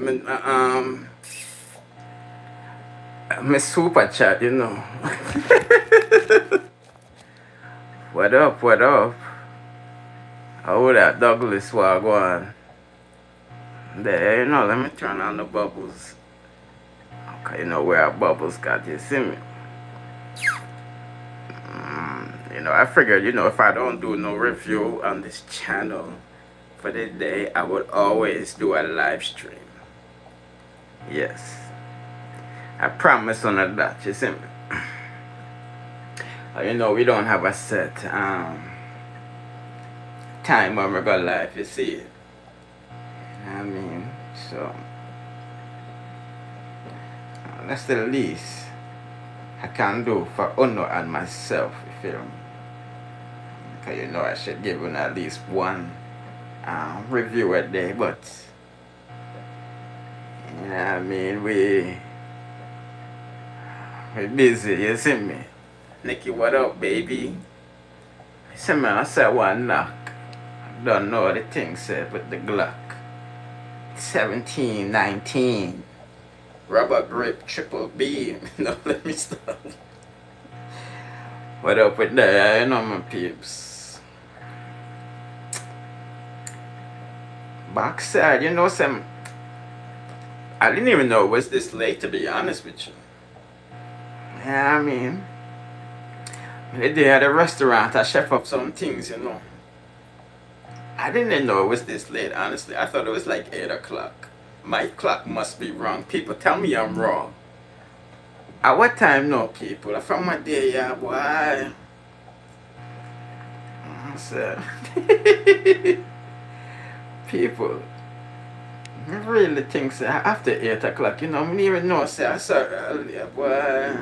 mean, my super chat, you know. What up, what up? How that Douglas Wagwan? There, you know, let me turn on the bubbles. Okay, you know where our bubbles got, you see me? You know, I figured, you know, if I don't do no review on this channel for the day, I would always do a live stream. Yes. I promise on that, you see me? You know, we don't have a set time when we're going live, you see it. I mean, so that's the least I can do for Uno and myself, you feel me? Because you know I should give you at least one review a day, but you know what I mean, we busy, you see me? Nikki, what up, baby? See me, I said one knock. I don't know the thing said with the Glock. 1719. Rubber grip, triple beam. No, let me stop. What up with that? You know my peeps. Backside, you know some. I didn't even know it was this late, to be honest with you. Yeah, I mean, the day at the restaurant, I chef up some things, you know. I didn't know it was this late, honestly. I thought it was like 8 o'clock. My clock must be wrong. People tell me I'm wrong. At what time no, people? From my day, yeah, boy. So, people really think say after 8 o'clock, you know, I don't even know say I saw earlier, boy.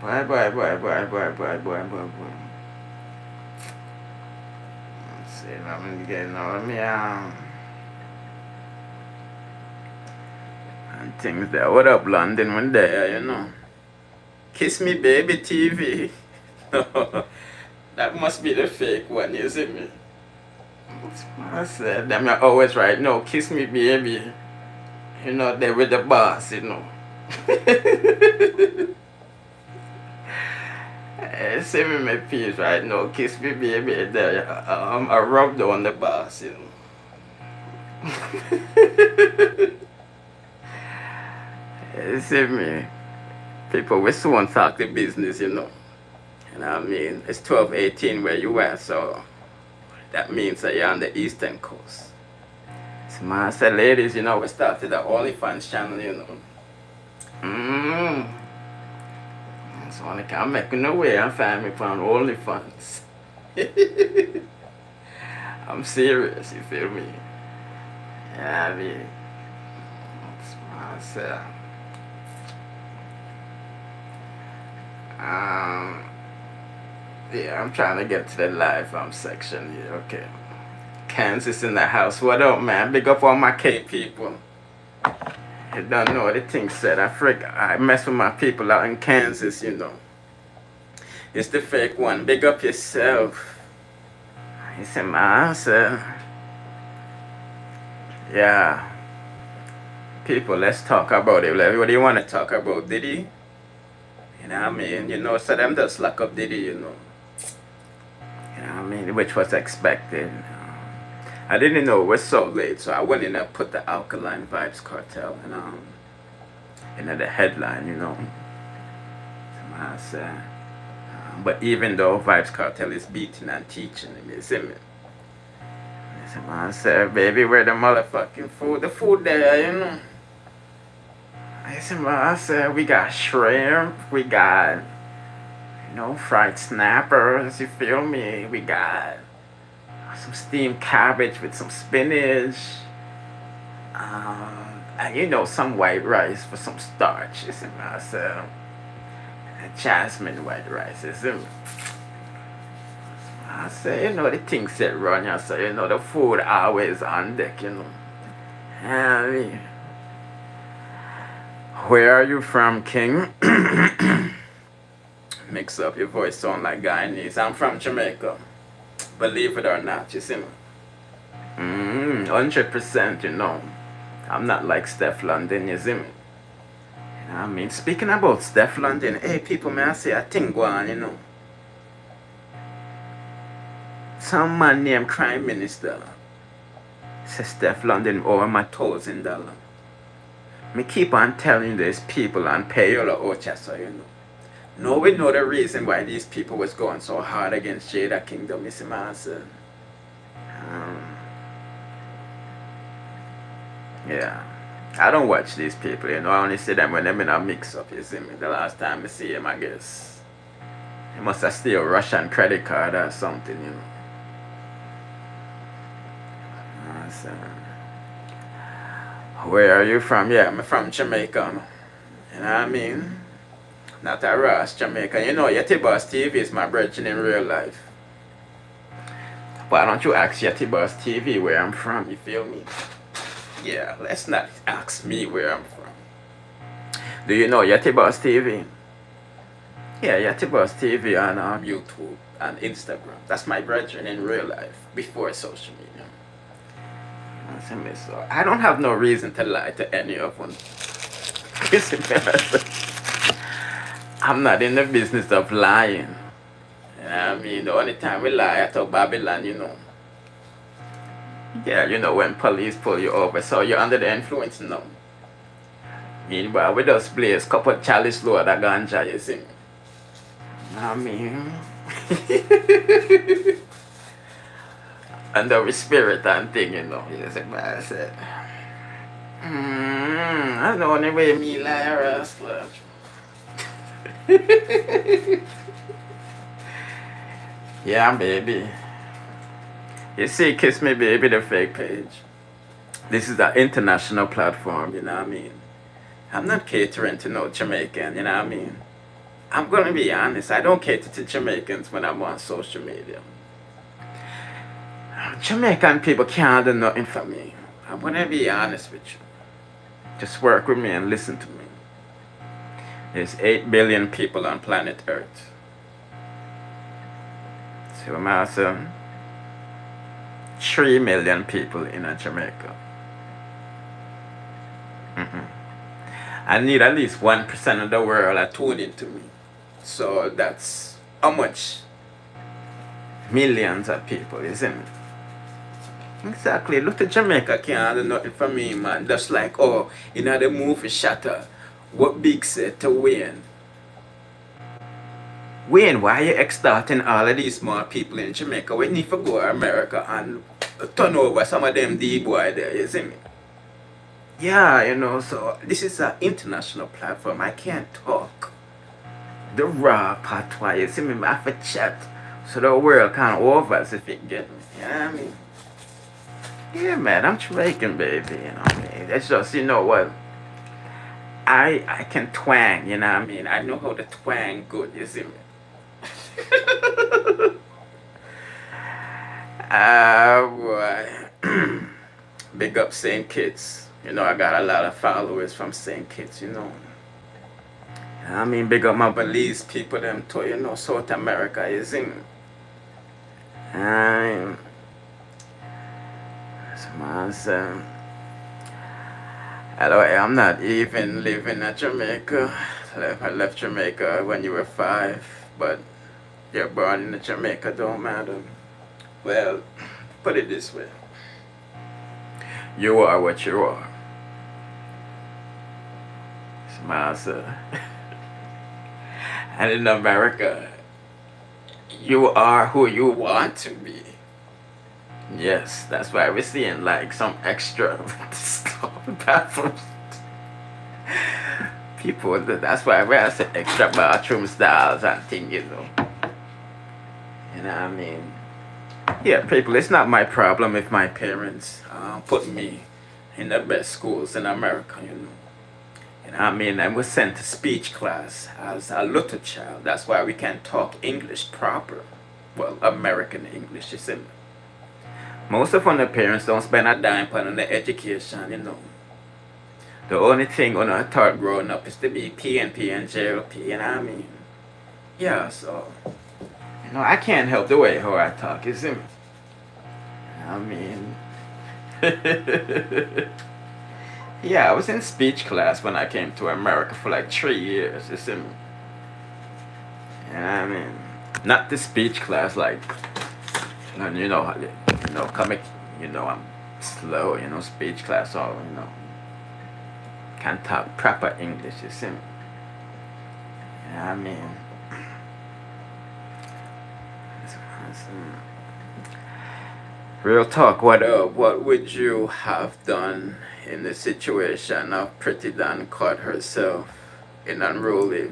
Boy. Let's see, let me get let me and things there. What up, London? When there, you know. Kiss Me Baby TV. That must be the fake one, you see me? I said, them are always right. No, kiss me, baby. You know, they with the boss, you know. See me, my piece right now. Kiss me, baby. There, I rubbed on the boss, you know. See me. People, we soon talk the business, you know. And I mean, it's 12:18 where you at, so that means that you're on the eastern coast. So man, I said, ladies, you know, we started the OnlyFans channel, you know. So I can make no way and find me from OnlyFans. I'm serious, you feel me? Yeah, I mean, that's what I said. Yeah, I'm trying to get to the live section here, okay. Kansas in the house, what up, man? Big up all my K people. You don't know what the thing said. I mess with my people out in Kansas, you know. It's the fake one. Big up yourself. He said, man, sir. Yeah. People, let's talk about it. What do you want to talk about? Diddy? You know what I mean? You know, so them just lock up Diddy, you know. You know what I mean? Which was expected. I didn't know it was so late, so I went in and put the Alkaline Vybz Kartel and the headline, you know. I said, but even though Vybz Kartel is beating and teaching him, you see me? I said, baby, where the motherfucking food? The food there, you know. I said, we got shrimp, we got, you know, fried snappers, you feel me? We got some steamed cabbage with some spinach, and you know, some white rice for some starch. You see me? I said, jasmine white rice. You see me? I say, you know, the things that run. I say, you know, the food always on deck. You know. I mean, where are you from, King? Mix up your voice, sound like Guyanese. I'm from Jamaica. Believe it or not, you see me? 100%, you know. I'm not like Steph London, you see me? You know what I mean? Speaking about Steph London, hey people, may I say a thing go on, you know. Some man named Crime Minister says Steph London over my $1,000. Me keep on telling these people on payola Ocha, so you know. No, we know the reason why these people was going so hard against Jada Kingdom, you see my son. Yeah. I don't watch these people, you know. I only see them when they're in a mix up, you see me. The last time I see him, I guess. He must have still Russian credit card or something, you know. So, where are you from? Yeah, I'm from Jamaica. You know what I mean? Not a Ross, Jamaica. You know, Yeti Boss TV is my brethren in real life. Why don't you ask Yeti Boss TV where I'm from? You feel me? Yeah, let's not ask me where I'm from. Do you know Yeti Boss TV? Yeah, Yeti Boss TV on YouTube and Instagram. That's my brethren in real life before social media. So I don't have no reason to lie to any of them. I'm not in the business of lying. You know what I mean? The only time we lie at Babylon, you know. Yeah, you know, when police pull you over, so you're under the influence now. Meanwhile, we just blaze couple chalice load of ganja, you see. You know what I mean? Under the spirit and thing, you know. You see what I said? That's the only way me lie or else. Yeah, baby. You see, Kiss Me Baby, the fake page. This is an international platform, you know what I mean? I'm not catering to no Jamaican, you know what I mean? I'm gonna be honest, I don't cater to Jamaicans when I'm on social media. Jamaican people can't do nothing for me. I'm gonna be honest with you. Just work with me and listen to me. There's 8 billion people on planet Earth. See what I'm saying? 3 million people in Jamaica. I need at least 1% of the world to tune into me. So that's how much? Millions of people, isn't it? Exactly. Look at Jamaica can't do nothing for me, man. Just like, oh, you know the movie Shatter. What Big said to Wayne. Wayne, why are you extorting all of these small people in Jamaica? We need to go to America and turn over some of them D-boy there, you see me? Yeah, you know, so this is an international platform. I can't talk the raw patois, you see me? I have to chat so the world can't over us if it get me. You know what I mean? Yeah, man, I'm Jamaican, baby, you know what I mean? It's just, you know what? I can twang, you know what I mean? I know how to twang good, you see me? Boy. Big up St. Kitts. You know, I got a lot of followers from St. Kitts, you know. I mean, big up my Belize people, them too, you know, South America, you see me? Hello, I'm not even living in Jamaica. I left Jamaica when you were 5, but you're born in Jamaica, don't matter. Well, put it this way. You are what you are. Smasa. And in America, you are who you want to be. Yes, that's why we're seeing like some extra stuff. People, that's why we're seeing extra bathroom styles and things, you know. You know what I mean? Yeah, people, it's not my problem if my parents put me in the best schools in America, you know. You know what I mean? I was sent to speech class as a little child. That's why we can talk English proper. Well, American English, you see. Most of the parents don't spend a dime on the education, you know. The only thing on I thought growing up is to be PNP and JLP, you know what I mean? Yeah, so, you know, I can't help the way how I talk, you see me? I mean, Yeah, I was in speech class when I came to America for like 3 years. You see me? And I mean, not the speech class, like, and comic, I'm slow, speech class, or, can't talk proper English, you see me? I mean, real talk. What would you have done in the situation of Pretty Dan caught herself in unruly?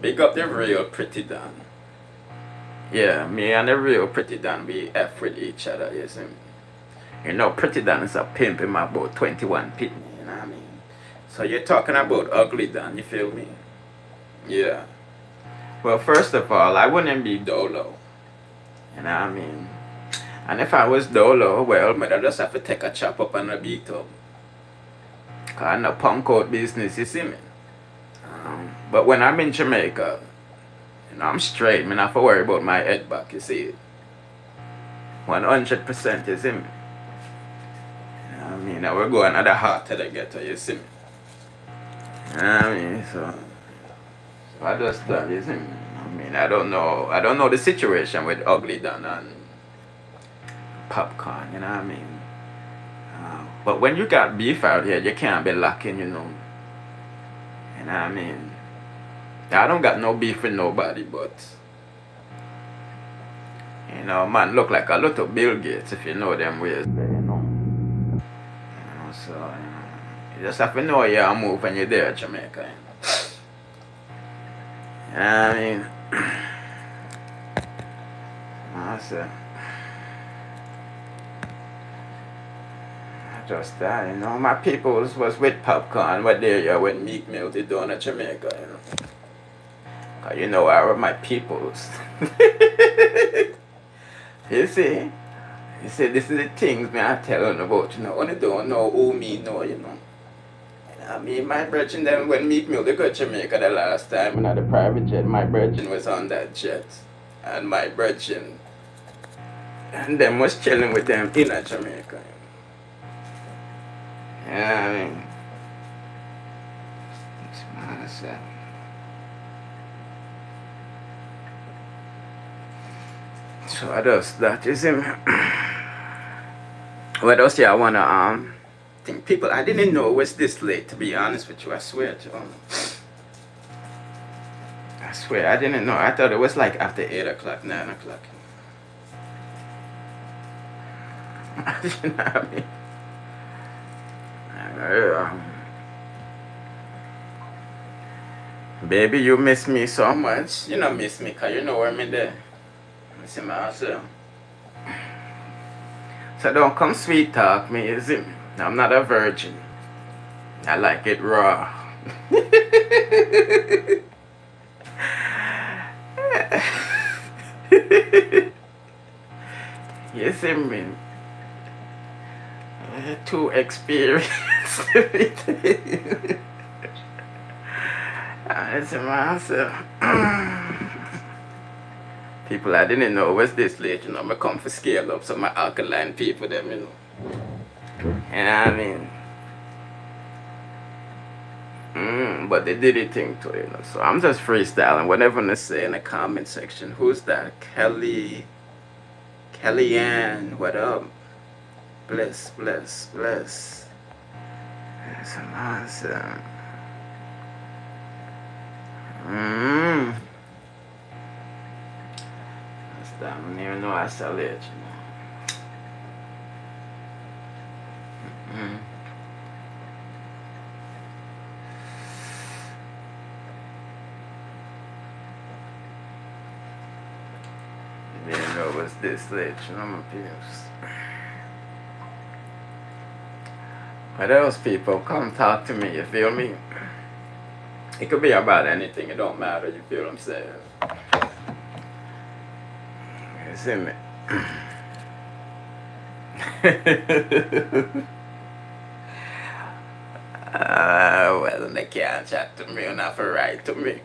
Big up the real Pretty Dan. Yeah, me and the real Pretty Dan, we F with each other, you see me? Pretty Dan is a pimp in my about 21 pitney, you know what I mean? So you're talking about ugly Dan, you feel me? Yeah. Well, first of all, I wouldn't be dolo. You know what I mean? And if I was dolo, well, I'd just have to take a chop up and a beat up. Cause I'm a punk out business, you see me? But when I'm in Jamaica, I'm straight, man. I have to worry about my head back, you see? 100%, you see me? You know what I mean? Now we're going at the heart of the ghetto, you see me? You know what I mean? So I just done, you see me? I mean, I don't know the situation with Ugly Dan and Popcorn, you know what I mean? But when you got beef out here, you can't be lacking, You know what I mean? I don't got no beef with nobody, but man look like a little Bill Gates if you know them ways so you just have to know your move when you're there at Jamaica. You know what I mean? So, just that, my people was with Popcorn, what they with Meek Mill, they doing at Jamaica, Cause I were my peoples. You see, this is the things me I tell you about, Only don't know who me know, I mean, my brethren them when Meek Mill they go to Jamaica the last time and the private jet, my brethren was on that jet, and my brethren and them was chilling with them in a Jamaica. Yeah, I mean, it's myself. So I just that is him. What else? Yeah, I wanna think people. I didn't know it was this late. To be honest with you, I swear to I swear I didn't know. I thought it was like after 8 o'clock, 9 o'clock. You know what I mean? Baby, you miss me so much. You don't miss me, cause you know where I'm there. I see myself. So don't come sweet talk me, is it? I'm not a virgin. I like it raw. You see me? Too experienced. I see myself. People I didn't know was this late, I come for scale up some my Alkaline people them, You know what I mean? But they did it thing too, So I'm just freestyling. Whatever they say in the comment section. Who's that? Kellyanne, what up? Bless. That's awesome. I don't even know I sell it, Didn't know it was this late, my peers. What else, people? Come talk to me, you feel me? It could be about anything, it don't matter, you feel what I'm saying? You see me? Well, they can't chat to me enough to write to me.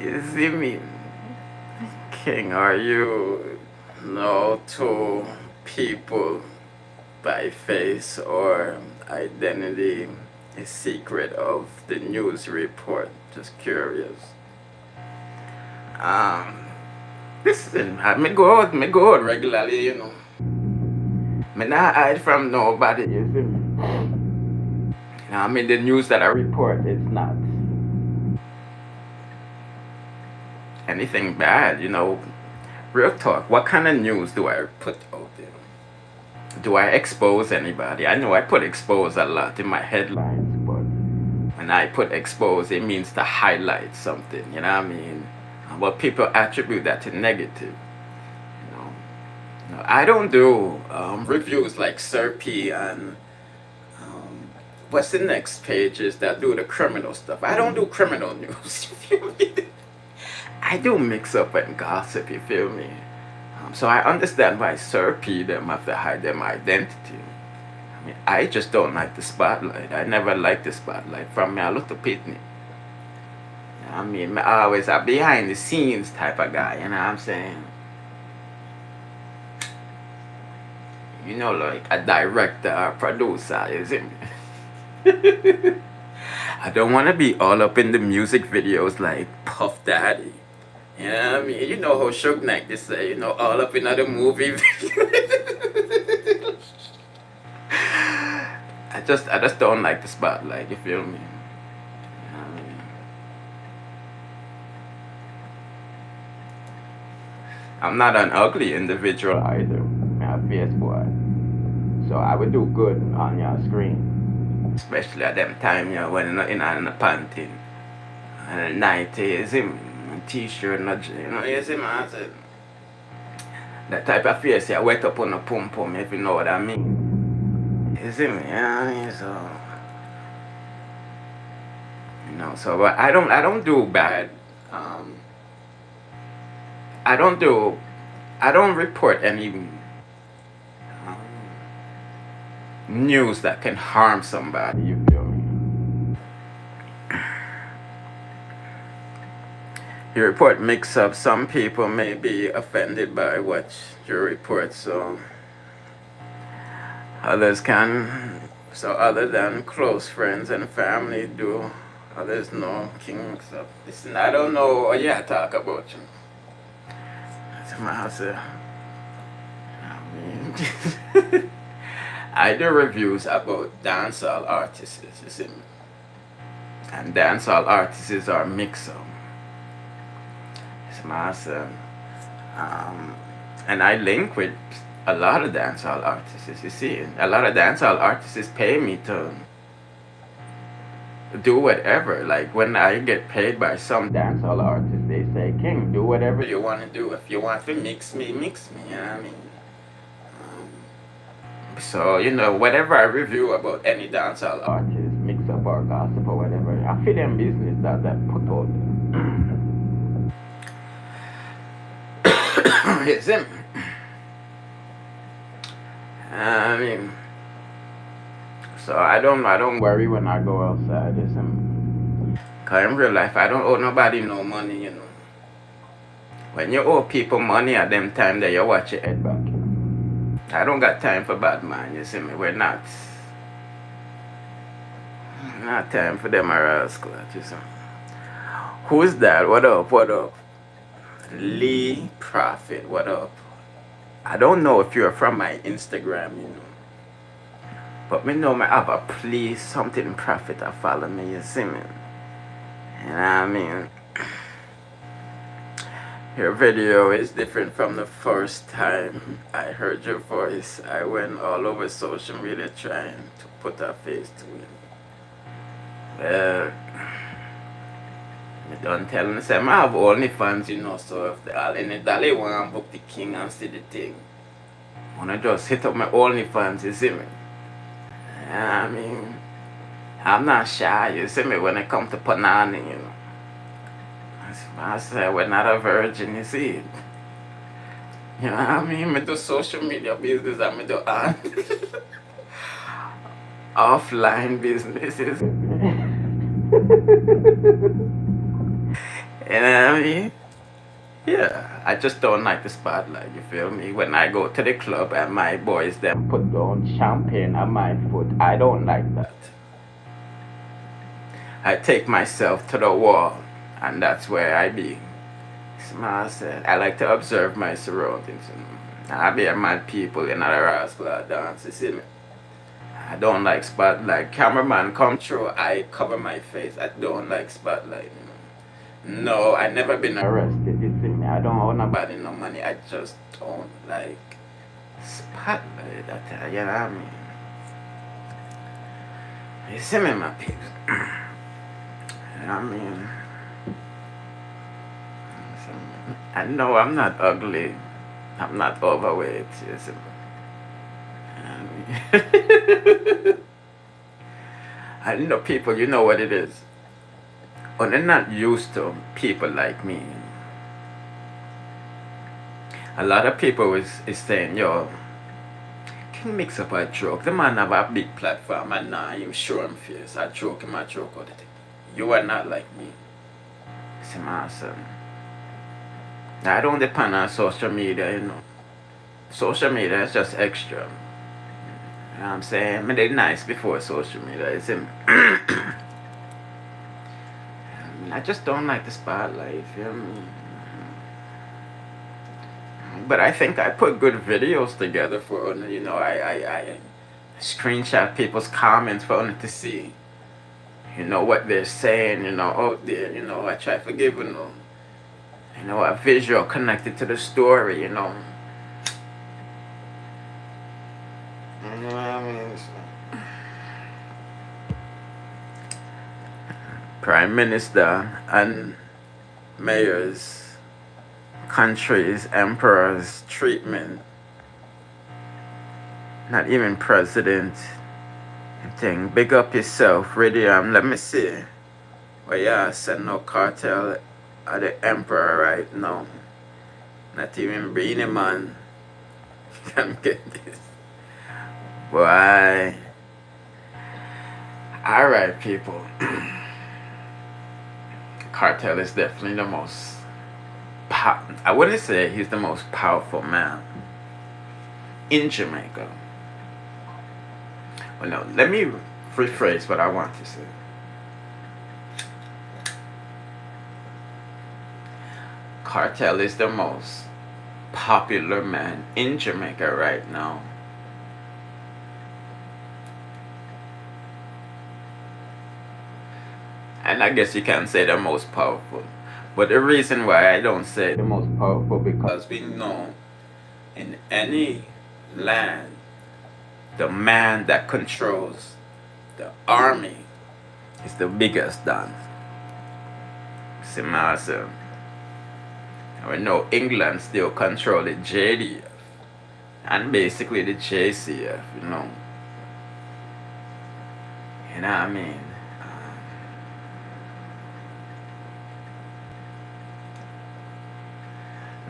You see me? King, are you? No, to people by face or identity is secret of the news report. Just curious. Listen, me go out regularly, you know. Me not hide from nobody, you see me. I mean, the news that I report is not anything bad, you know. Real talk, what kind of news do I put out there? Do I expose anybody? I know I put expose a lot in my headlines, but when I put expose, it means to highlight something, you know what I mean? But people attribute that to negative. You know, I don't do reviews like Sir P and what's the next pages that do the criminal stuff. I don't do criminal news. You feel me? I do mix up and gossip. You feel me? So I understand why Sir P them have to hide them identity. I mean, I just don't like the spotlight. I never liked the spotlight. From me, I look to Pitney. I mean, I always a behind the scenes type of guy, you know what I'm saying? You know, like a director or producer, is it? I don't want to be all up in the music videos like Puff Daddy. You know what I mean? You know how Suge Knight they say, you know, all up in other movie videos. I just don't like the spotlight, you feel me? I'm not an ugly individual either. I'm a fierce boy. So I would do good on your screen. Especially at them time, you know, when you're not in a panty. And a 90s, him, a t-shirt, you know, you see, man, I said, that type of face, you wet up on a pum pum, if you know what I mean. You see me, yeah, so, you know, so, but I don't do bad, I don't report any news that can harm somebody, you feel me? You report mix up, some people may be offended by what you report, so others can, so other than close friends and family do, others know Kingmixup. Listen, I don't know what you talk about, you know. I do reviews about dancehall artists, you see me? And dancehall artists are mix-up. It's massive. And I link with a lot of dancehall artists, you see. A lot of dancehall artists pay me to do whatever. Like when I get paid by some dancehall artists, they say, King, do whatever you want to do. If you want to mix me, you know what I mean? So, you know, whatever I review about any dancehall artist, mix up or gossip or whatever, I feel them business that put out there. It's him. I mean, so I don't worry when I go outside. It's him. Cause in real life, I don't owe nobody no money, you know. When you owe people money at them time that you watch your head back, you know. I don't got time for bad man, you see me? We're not time for them rascal, you see. Who's that? What up? Lee Prophet, what up? I don't know if you're from my Instagram, you know. But me know me have a please something Prophet to follow me, you see me? You know what I mean? Your video is different from the first time I heard your voice. I went all over social media trying to put a face to it. Well, I don't tell them, say, I have OnlyFans, you know, so if any dolly want to book the king and see the thing, I want to just hit up my OnlyFans, you see me? I mean, I'm not shy, you see me, when it comes to Panani, you know. I said, we're not a virgin, you see it. You know what I mean? I do social media business and I do offline businesses. You know what I mean? Yeah, I just don't like the spotlight, you feel me? When I go to the club and my boys them put down champagne on my foot, I don't like that. I take myself to the wall, and that's where I be. Smart said, I like to observe my surroundings. I be a mad people in other rascal dance, you see me? I don't like spotlight. Cameraman come through, I cover my face. I don't like spotlight. No, I never been arrested. You see me? I don't owe nobody no money. I just don't like spotlight. You know what I mean? You see me, my people? You know what I mean? I know I'm not ugly. I'm not overweight. You see me? You know what I mean? I know people, you know what it is. When they're not used to people like me. A lot of people is saying, yo, Kingmixup a joke. The man have a big platform and now him show him face. I joke him, I joke all the thing. You are not like me. See my son. I don't depend on social media, you know. Social media is just extra. You know what I'm saying? I did nice before social media, you see me? I just don't like the spotlight, you feel me? But I think I put good videos together for, you know, I screenshot people's comments for them to see, you know, what they're saying, you know, out there, you know, I try to give, you know, a visual connected to the story, you know. You know what I mean? Prime Minister and mayors, countries, emperors, treatment. Not even president. Thing. Big up yourself, really. Let me see. Well, yeah, said no cartel are the emperor right now. Not even Beanie Man can get this. Why? Alright, people. Cartel is definitely the most I wouldn't say he's the most powerful man in Jamaica. Well, no, let me rephrase what I want to say. Cartel is the most popular man in Jamaica right now. And I guess you can say the most powerful. But the reason why I don't say the most powerful, because we know in any land, the man that controls the army is the biggest Don. See myself. We know England still control the JDF and basically the JCF, you know. You know what I mean?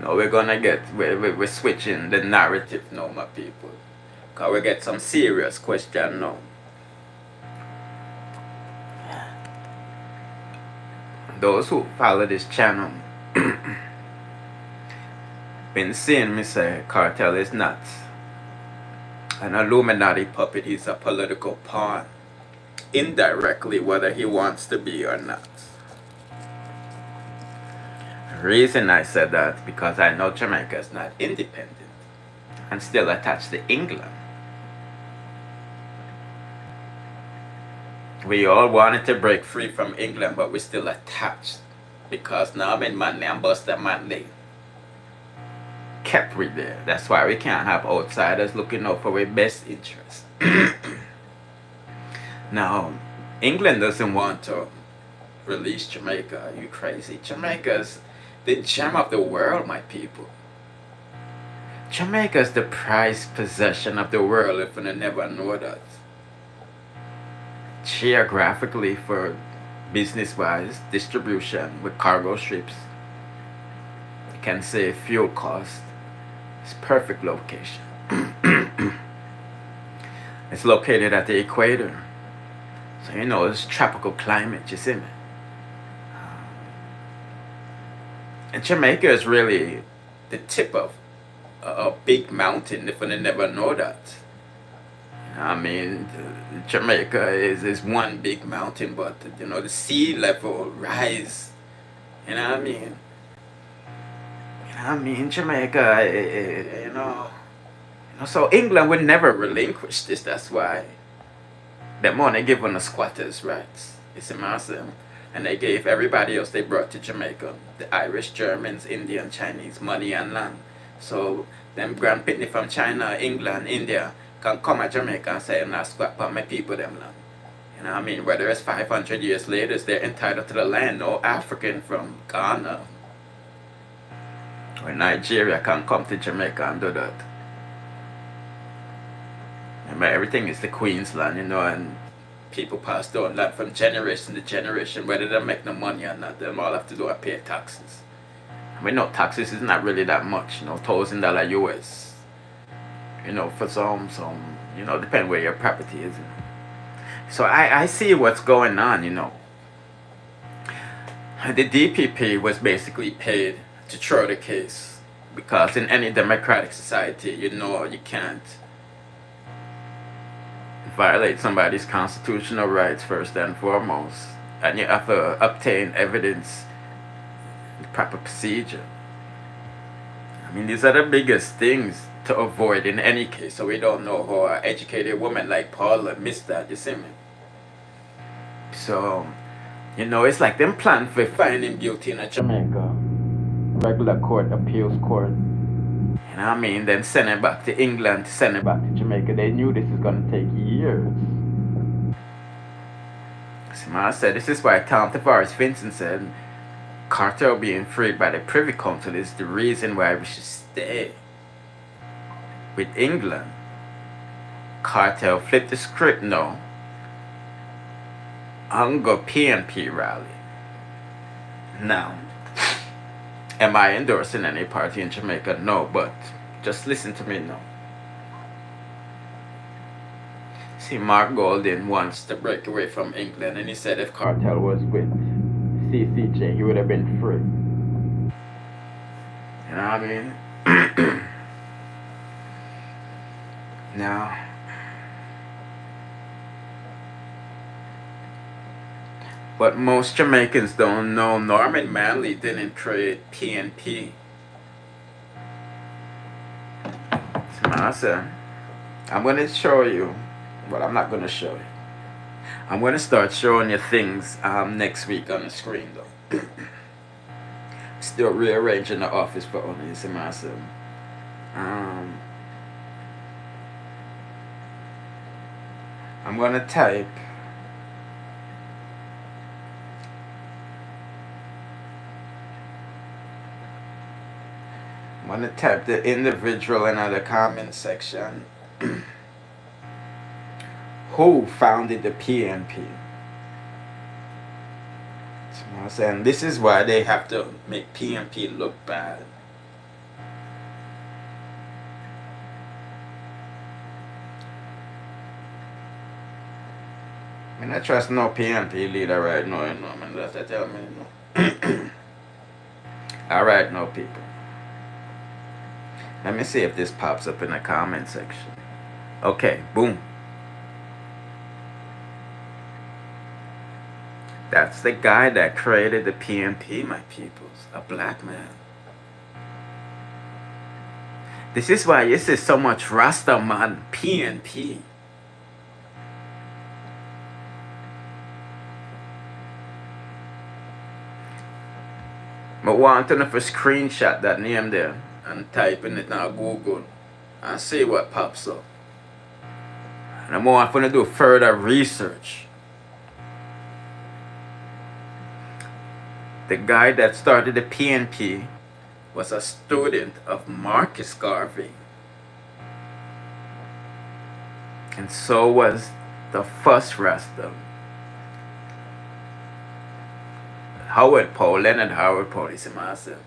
No, we're gonna we're switching the narrative now, my people. Because we get some serious question now. Those who follow this channel been seeing me say Cartel is not an Illuminati puppet, he's a political pawn. Indirectly, whether he wants to be or not. The reason I said that, because I know Jamaica is not independent and still attached to England. We all wanted to break free from England, but we're still attached. Because now I'm in Manly and Buster Manly kept we there. That's why we can't have outsiders looking out for our best interest. Now, England doesn't want to release Jamaica. Are you crazy? Jamaica's the gem of the world, my people. Jamaica's the prized possession of the world, if you never know that. Geographically, for business-wise, distribution with cargo ships, you can save fuel cost. It's perfect location. It's located at the equator. So you know it's tropical climate, you see me? And Jamaica is really the tip of a big mountain, if you never know that. I mean, Jamaica is one big mountain, but the sea level rise. You know what I mean? Jamaica, so England would never relinquish this. That's why that money given the squatters' rights. You see what I'm saying? And they gave everybody else they brought to Jamaica, the Irish, Germans, Indian, Chinese, money and land. So them grand pitney from China, England, India can come to Jamaica and say, I'm not squat for my people them land. You know what I mean? Whether it's 500 years later, they're entitled to the land. No African from Ghana or Nigeria can come to Jamaica and do that. Remember, everything is the Queen's land, and people pass down land from generation to generation, whether they make no money or not. They all have to do is pay taxes. I mean, no, taxes is not really that much, $1,000 US. For some, depend where your property is. So I see what's going on, The DPP was basically paid to throw the case, because in any democratic society, you can't violate somebody's constitutional rights first and foremost, and you have to obtain evidence, the proper procedure. I mean, these are the biggest things to avoid in any case, so we don't know how an educated woman like Paula missed that, you see me? So, it's like them plan for finding guilty in a Jamaica regular court, appeals court. Then send it back to England, send it back to Jamaica. They knew this was going to take years. So I said, this is why Tom Tavares Vincent said, Kartel being freed by the Privy Council is the reason why we should stay with England. Kartel flipped the script now. I'm going to PNP rally. Now, am I endorsing any party in Jamaica? No, but just listen to me now. See, Mark Golding wants to break away from England, and he said if Kartel was with CCJ, he would have been free. You know what I mean? Now, but most Jamaicans don't know Norman Manley didn't create PNP. So Massa, I'm going to show you. Well, I'm not going to show you. I'm going to start showing you things next week on the screen, though. Still rearranging the office for only you see Massa. I'm going to type the individual in the comment section who founded the PNP. So I'm saying this is why they have to make PNP look bad. I mean, I trust no PNP leader right now, man. That's what tell me, Alright, no people. Let me see if this pops up in the comment section. Okay, boom. That's the guy that created the PNP, my peoples. A black man. This is why you see so much Rasta man PNP. I want to know if I screenshot that name there and type in it now Google and see what pops up. And I'm going to do further research. The guy that started the PNP was a student of Marcus Garvey. And so was the first Rasta. Howard Paul, Leonard Howard Paul is massive.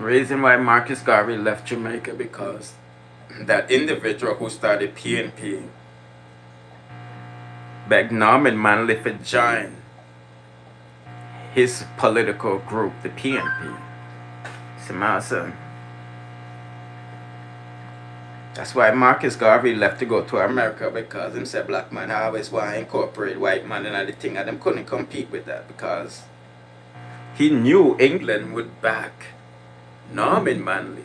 Reason why Marcus Garvey left Jamaica, because that individual who started PNP begged Norman Manley to join his political group, the PNP. See my son. That's why Marcus Garvey left to go to America, because him said black man always want to incorporate white man and the thing, and them couldn't compete with that because he knew England would back Norman Manley.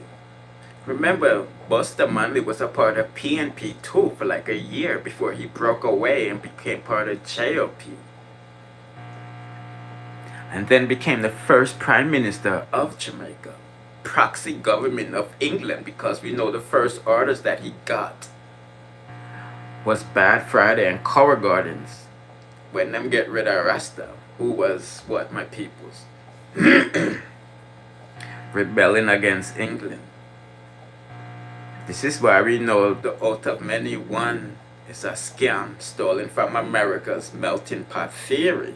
Remember, Buster Manley was a part of PNP too for like a year before he broke away and became part of JLP. And then became the first Prime Minister of Jamaica. Proxy government of England, because we know the first orders that he got was Bad Friday and Covent Gardens when them get rid of Rasta, who was what, my peoples? Rebelling against England. This is why we know the oath of many one is a scam stolen from America's melting pot theory.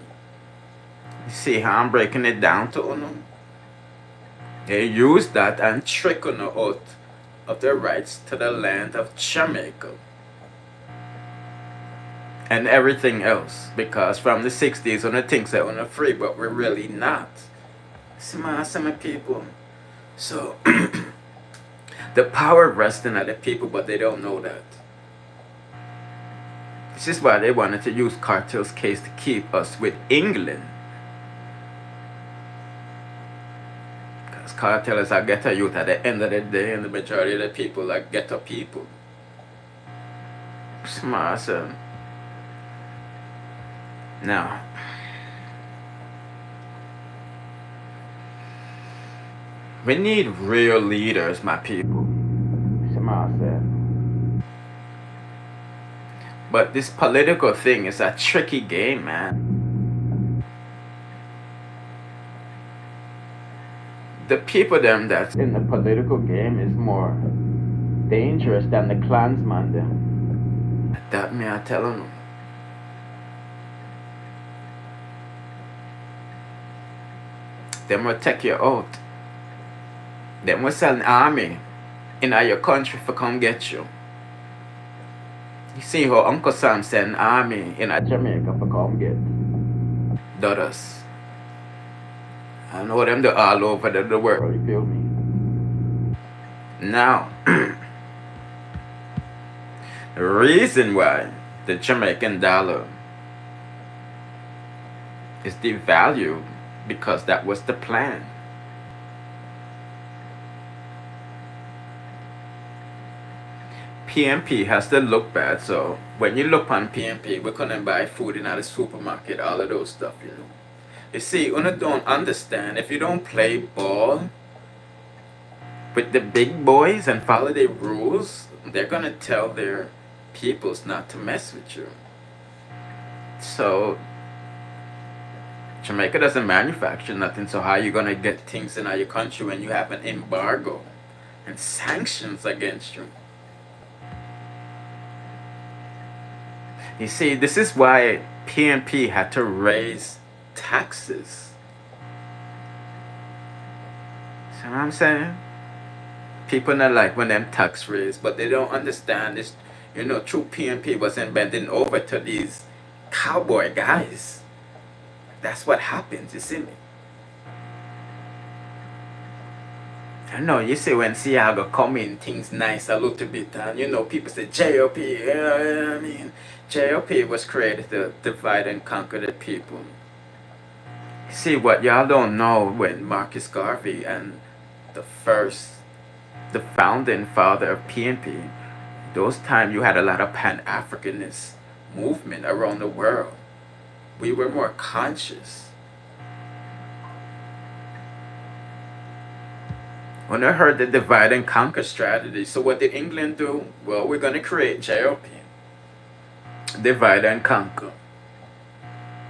You see how I'm breaking it down to them? They use that and trick on the oath of their rights to the land of Jamaica and everything else, because from the 60s on the things that we're free, but we're really not. See my some people. So the power resting at the people, but they don't know that. This is why they wanted to use Kartel's case to keep us with England. Kartel is a ghetto youth at the end of the day, and the majority of the people are ghetto people. Smart, son. Now, we need real leaders, my people. Smart, son. But this political thing is a tricky game, man. The people them that's in the political game is more dangerous than the clansman them. That me I telling them. Them will take you out. Them will send an army in your country for come get you. You see how Uncle Sam send an army in Jamaica for come get daughters. I know them they're all over the world, you feel me? Now, the reason why the Jamaican dollar is devalued, because that was the plan. PNP has to look bad, so when you look on PNP, we couldn't buy food in the supermarket, all of those stuff, you know. You see, you don't understand, if you don't play ball with the big boys and follow their rules, they're gonna tell their peoples not to mess with you. So Jamaica doesn't manufacture nothing, so how you gonna get things in your country when you have an embargo and sanctions against you? You see, this is why PNP had to raise taxes. See what I'm saying? People not like when them tax raised, but they don't understand this. You know, true PNP wasn't bending over to these cowboy guys. That's what happens, you see me? I know, you see when Seattle come in, things nice a little bit, and you know, people say JLP, you know what I mean? JLP was created to divide and conquer the people. See, what y'all don't know, when Marcus Garvey and the founding father of PNP, those times you had a lot of Pan-Africanist movement around the world. We were more conscious. When I heard the divide and conquer strategy, so what did England do? Well, we're going to create JLP. Divide and conquer.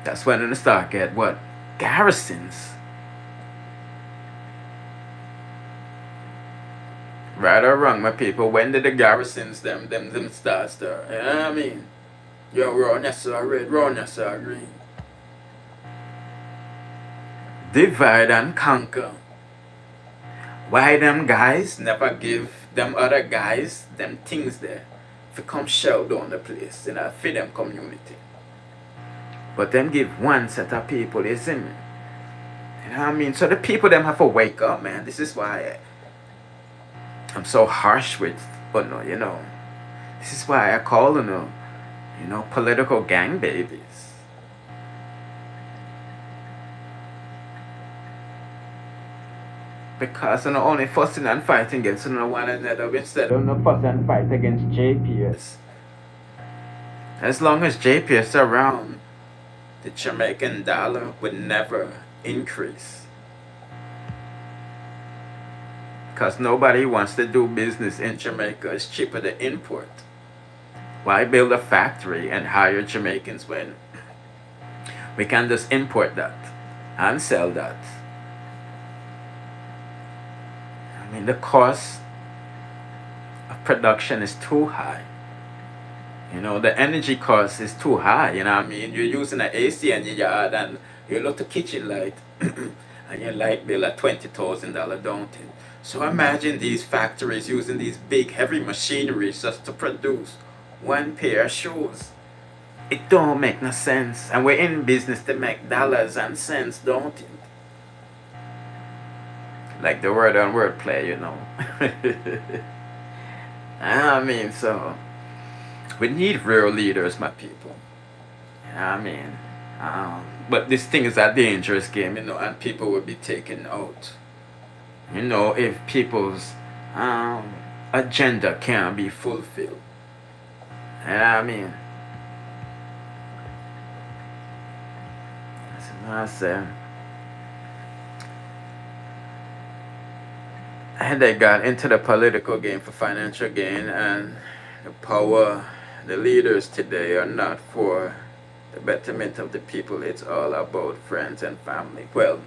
That's when they start get what? Garrisons. Right or wrong, my people, when did the garrisons them start? You know what I mean? Yo, raw, yes, red, raw, yes, green. Divide and conquer. Why them guys never give them other guys them things there to come shell down the place in a for them community? But them give one set of people, you see me? You know what I mean? So the people them have to wake up, man. This is why I'm so harsh with, but no, you know. This is why I call them, you know, political gang babies. Because you know, only fussing and fighting against one another instead of no fuss and fight against JPS. As long as JPS around, the Jamaican dollar would never increase. Because nobody wants to do business in Jamaica. It's cheaper to import. Why build a factory and hire Jamaicans when we can just import that and sell that? I mean, the cost of production is too high. You know, the energy cost is too high, you know what I mean? You're using an AC in your yard and you look at the kitchen light and your light bill at $20,000, don't it? So imagine these factories using these big heavy machineries just to produce one pair of shoes. It don't make no sense. And we're in business to make dollars and cents, don't it? Like the word on wordplay, you know. I mean, so we need real leaders, my people. You know what I mean? But this thing is a dangerous game, you know, and people will be taken out. You know, if people's agenda can't be fulfilled. You know what I mean? That's what I said. And they got into the political game for financial gain, and the power, the leaders today are not for the betterment of the people. It's all about friends and family. Well,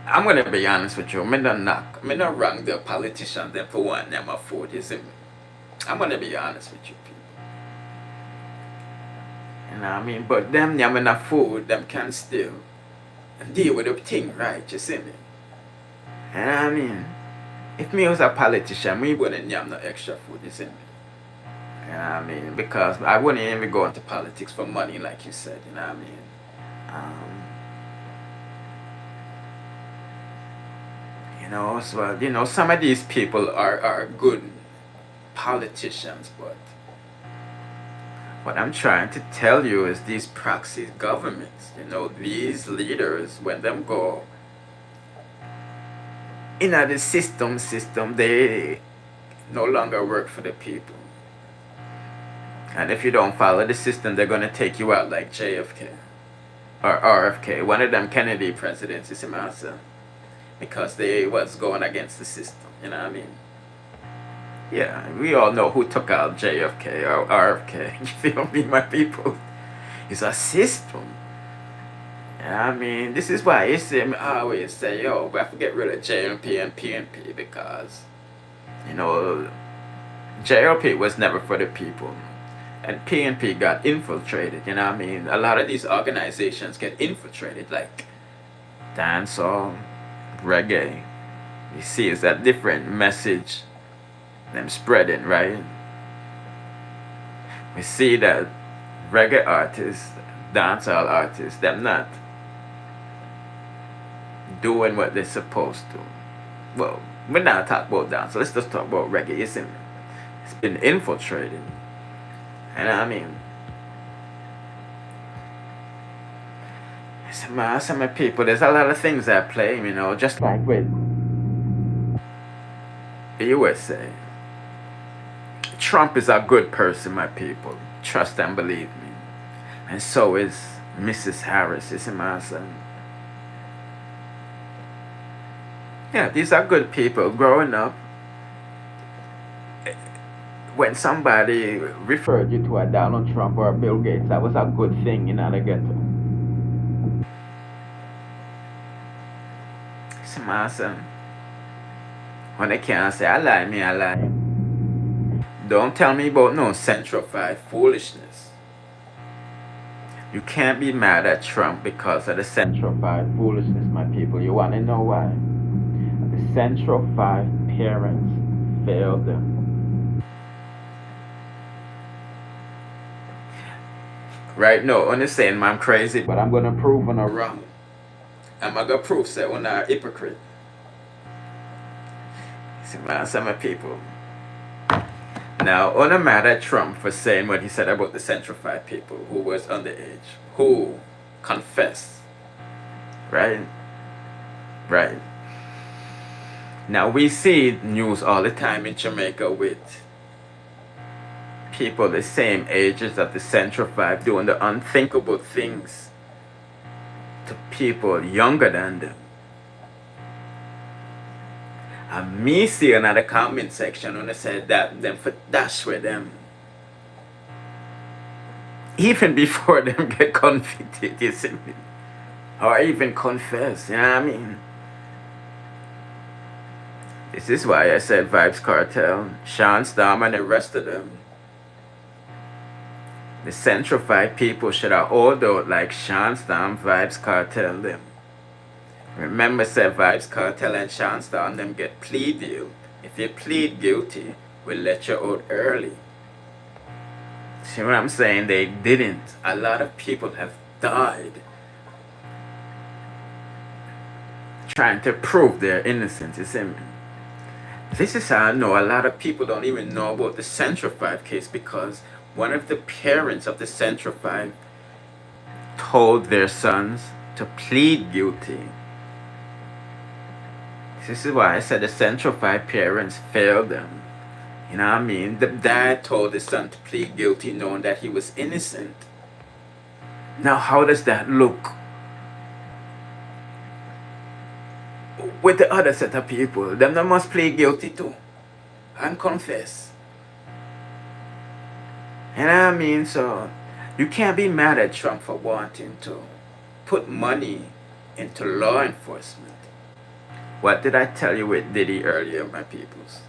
I'm gonna be honest with you. Me not wrong the politicians them for one them afford, you see me? I'm gonna be honest with you people. You know what I mean? But them not food, them can still deal with the thing right, you see me? You know what I mean? If me was a politician, we wouldn't have no extra food, you see me? You know what I mean? Because I wouldn't even go into politics for money, like you said, you know what I mean? You know, so, you know, some of these people are good politicians, but what I'm trying to tell you is these proxy governments, you know, these leaders, when them go in the system, they no longer work for the people. And if you don't follow the system, they're gonna take you out like JFK or RFK, one of them Kennedy presidents, you see my answer, because they was going against the system. You know what I mean? Yeah, we all know who took out JFK or RFK. You feel me, my people? It's a system. You know what I mean? This is why I always say, yo, we have to get rid of JLP and PNP because, you know, JLP was never for the people. And PNP got infiltrated, you know what I mean? A lot of these organizations get infiltrated, like dancehall, reggae. You see, it's that different message them spreading, right? We see that reggae artists, dancehall artists, them not doing what they're supposed to. Well, we're not talking about dance, so let's just talk about reggae, isn't it? It's been infiltrated. And I mean, some people, there's a lot of things at play, you know, just like with the USA. Trump is a good person, my people. Trust and believe me. And so is Mrs. Harris, is my son. Yeah, these are good people. Growing up, when somebody referred you to a Donald Trump or a Bill Gates, that was a good thing in the ghetto. It's my son. When they can't say, I lie. Don't tell me about no centrified foolishness. You can't be mad at Trump because of the centrified foolishness, my people. You want to know why? Central 5 parents failed them. Right now, I'm saying I'm crazy, but I'm gonna prove I'm wrong. I'm gonna prove that I'm a hypocrite. See, man, some people. Now, on a mad at Trump for saying what he said about the Central 5 people who was underage, who confessed. Right? Right. Now, we see news all the time in Jamaica with people the same ages as the Central 5 doing the unthinkable things to people younger than them. And me see another comment section when they said that them for dash with them. Even before them get convicted, you see me? Or even confess, you know what I mean? This is why I said Vybz Kartel, Sean Storm and the rest of them. The Central 5 people should have hold out like Sean Storm, Vybz Kartel them. Remember, said Vybz Kartel and Sean Storm them get plea deal. If you plead guilty, we'll let you out early. See what I'm saying? They didn't. A lot of people have died trying to prove their innocence. You see me? This is how I know a lot of people don't even know about the Central 5 case, because one of the parents of the Central 5 told their sons to plead guilty. This is why I said the Central 5 parents failed them. You know what I mean? The dad told his son to plead guilty knowing that he was innocent. Now, how does that look with the other set of people? Them they must plead guilty too and confess. You know what I mean? So you can't be mad at Trump for wanting to put money into law enforcement. What did I tell you with Diddy earlier, my peoples?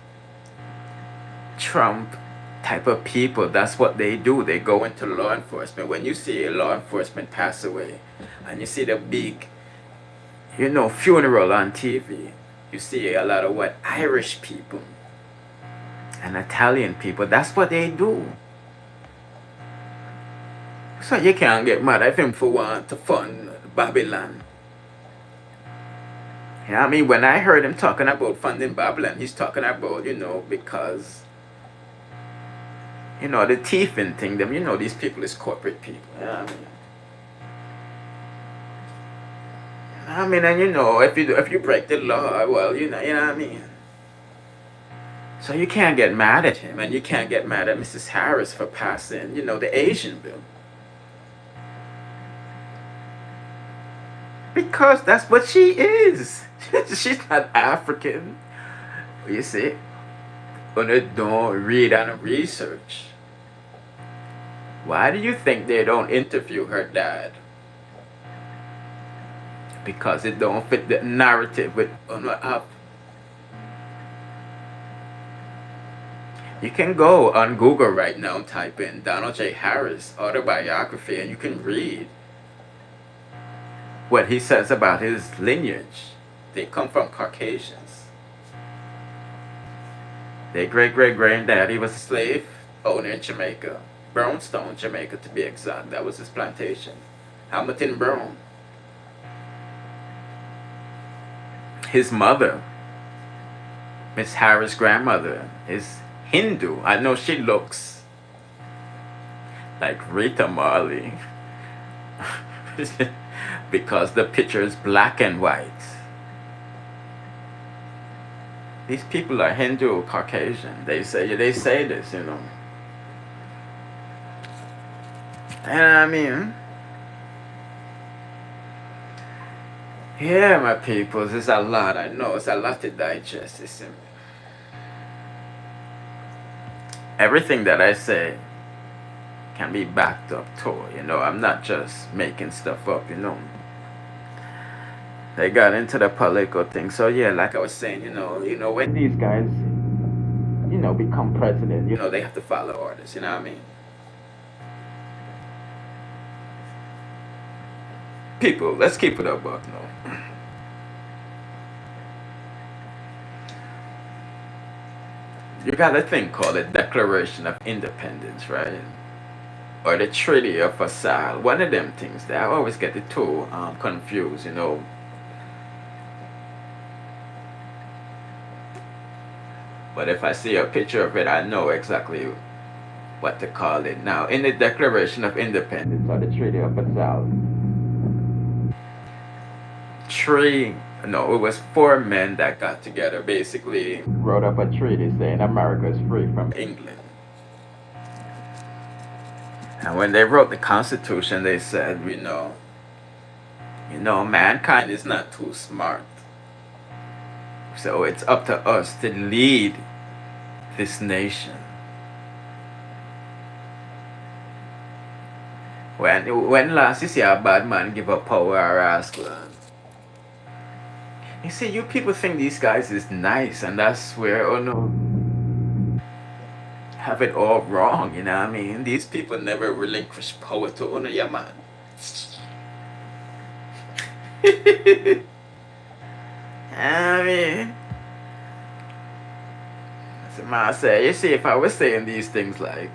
Trump type of people, that's what they do. They go into law enforcement. When you see a law enforcement pass away and you see the big, funeral on TV, you see a lot of Irish people and Italian people. That's what they do. So you can't get mad at him for wanting to fund Babylon. You know what I mean? When I heard him talking about funding Babylon, he's talking about, because, the thieving thing, these people is corporate people. You know what I mean? And if you break the law, well, you know what I mean? So you can't get mad at him, and you can't get mad at Mrs. Harris for passing, the Asian bill. Because that's what she is. She's not African. You see? But they don't read and research. Why do you think they don't interview her dad? Because it don't fit the narrative with up. You can go on Google right now and type in Donald J. Harris autobiography, and you can read what he says about his lineage. They come from Caucasians. Their great-great-granddaddy was a slave owner in Jamaica. Brownstone, Jamaica to be exact. That was his plantation. Hamilton Brown. His mother, Miss Harris' grandmother, is Hindu. I know she looks like Rita Marley. Because the picture is black and white. These people are Hindu, Caucasian. They say this, And I mean, yeah, my peoples, it's a lot. I know it's a lot to digest. Everything that I say can be backed up too. I'm not just making stuff up. They got into the political thing. So yeah, like I was saying, when these guys, become president, they have to follow orders. You know what I mean? People, let's keep it up, buck. you got a thing called the Declaration of Independence, right? Or the Treaty of Versailles. One of them things that I always get the two confused, you know. But if I see a picture of it, I know exactly what to call it. Now, in the Declaration of Independence or the Treaty of Versailles, it was four men that got together, basically wrote up a treaty saying America is free from England. And when they wrote the Constitution, they said, mankind is not too smart. So it's up to us to lead this nation. When last you see a bad man give up power or ask land? You see, you people think these guys is nice, and that's where, oh no, have it all wrong, you know what I mean? These people never relinquish power to honor your man. I mean, as man say, you see, if I was saying these things like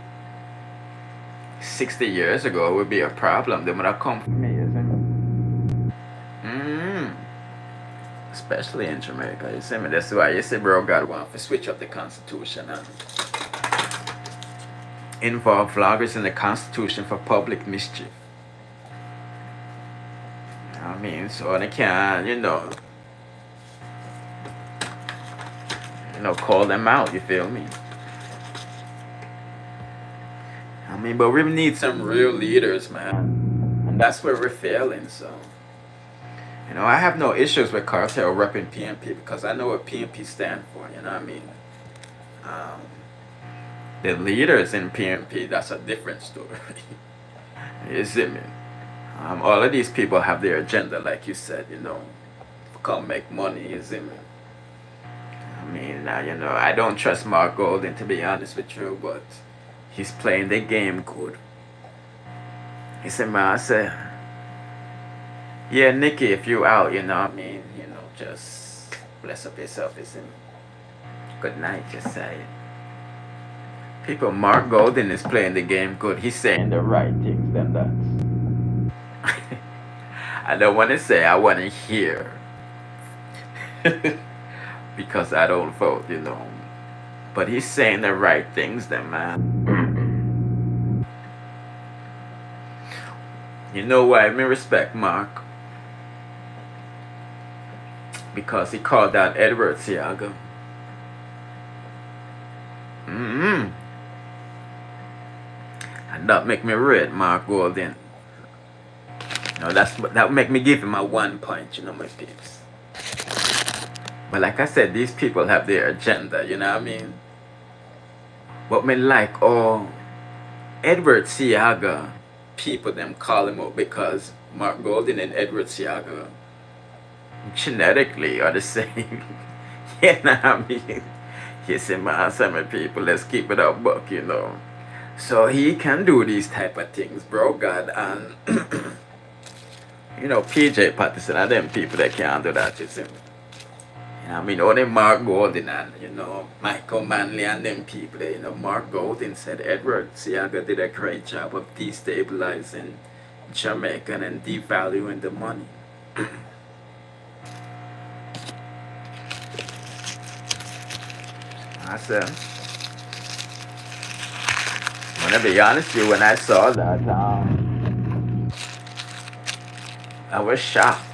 60 years ago, it would be a problem. They would have come for me, isn't it? Especially in Jamaica, you see me? That's why you see, bro, God want to switch up the Constitution and involve vloggers in the Constitution for public mischief. You know what I mean? So they can, call them out, you feel me? I mean, but we need some real leaders, man. And that's where we're failing, so. I have no issues with Kartel repping PNP because I know what PNP stand for, you know what I mean? The leaders in PNP, that's a different story. You see me? All of these people have their agenda, like you said, come make money, you see me? I mean, I don't trust Mark Golden, to be honest with you, but he's playing the game good. He said, man, I said, yeah, Nikki, if you out, just bless up yourself, you see me? Good night, just say it. People, Mark Golden is playing the game good. He's saying the right things, then that's. I don't want to say I want to hear. Because I don't vote, But he's saying the right things then, man. You know why I respect Mark? Because he called out Edward Seaga. And that make me rate Mark Golden. That make me give him a 1 point, my peeps. But like I said, these people have their agenda, you know what I mean? But me like, Edward Seaga, people them call him out because Mark Golden and Edward Seaga genetically are the same. You know what I mean? You see, man, some people, let's keep it up, buck, So he can do these type of things, bro, God, and PJ Patterson are them people that can't do that, you see. I mean, only Mark Golden and, Michael Manley and them people, Mark Golden said Edward Seaga did a great job of destabilizing Jamaica and devaluing the money. I said, I'm gonna be honest with you, when I saw that, I was shocked.